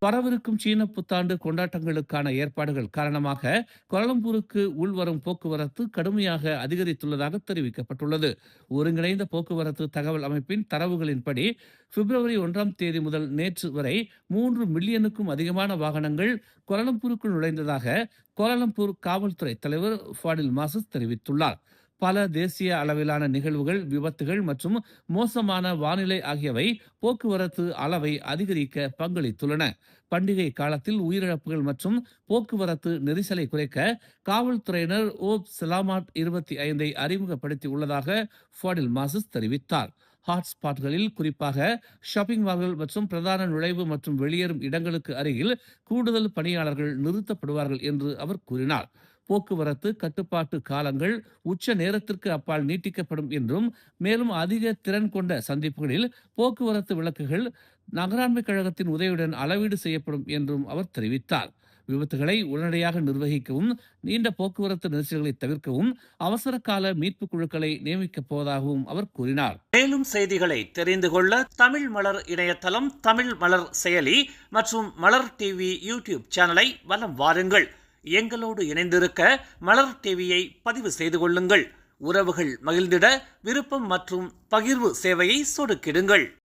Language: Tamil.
வரவிருக்கும் சீன புத்தாண்டு கொண்டாட்டங்களுக்கான ஏற்பாடுகள் காரணமாக கோலம்பூருக்கு உள்வரும் போக்குவரத்து கடுமையாக அதிகரித்துள்ளதாக தெரிவிக்கப்பட்டுள்ளது. ஒருங்கிணைந்த போக்குவரத்து தகவல் அமைப்பின் தரவுகளின்படி பிப்ரவரி 1 முதல் நேற்று வரை 3 மில்லியனுக்கும் அதிகமான வாகனங்கள் கோலம்பூருக்குள் நுழைந்ததாக கோலாலம்பூர் காவல்துறை தலைவர் ஃபாடில் மாசஸ் தெரிவித்துள்ளார். பல தேசிய அளவிலான நிகழ்வுகள், விபத்துகள் மற்றும் மோசமான வானிலை ஆகியவை போக்குவரத்து அளவை அதிகரிக்க பங்களித்துள்ளன. பண்டிகை காலத்தில் உயிரிழப்புகள் மற்றும் போக்குவரத்து நெரிசலை குறைக்க காவல்துறையினர் ஓப் சலாமாட் 25 அறிமுகப்படுத்தி உள்ளதாக ஃபாடில் மாசஸ் தெரிவித்தார். ஹாட்ஸ்பாட்களில் குறிப்பாக ஷாப்பிங் மால்கள் மற்றும் பிரதான நுழைவு மற்றும் வெளியேறும் இடங்களுக்கு அருகில் கூடுதல் பணியாளர்கள் நிறுத்தப்படுவார்கள் என்று அவர் கூறினார். போக்குவரத்து கட்டுப்பாட்டு காலங்கள் உச்ச நேரத்திற்கு அப்பால் நீட்டிக்கப்படும் என்றும், மேலும் அதிக திறன் கொண்ட சந்திப்புகளில் போக்குவரத்து விளக்குகள் நகராண்மை கழகத்தின் உதவியுடன் அளவீடு செய்யப்படும் என்றும் அவர் தெரிவித்தார். விபத்துகளை உடனடியாக நிர்வகிக்கவும், நீண்ட போக்குவரத்து நெரிசல்களை தவிர்க்கவும் அவசர கால மீட்பு குழுக்களை நியமிக்கப் போவதாகவும் அவர் கூறினார். மேலும் செய்திகளை தெரிந்து கொள்ள தமிழ் மலர் இணையதளம், தமிழ் மலர் செயலி மற்றும் மலர் டிவி யூடியூப் சேனலை வலம் வாருங்கள். எங்களோடு இணைந்திருக்க மலர் டிவியை பதிவு செய்து கொள்ளுங்கள். உறவுகள் மகிழ்ந்திட விருப்பம் மற்றும் பகிர்வு சேவையை சொடுக்கிடுங்கள்.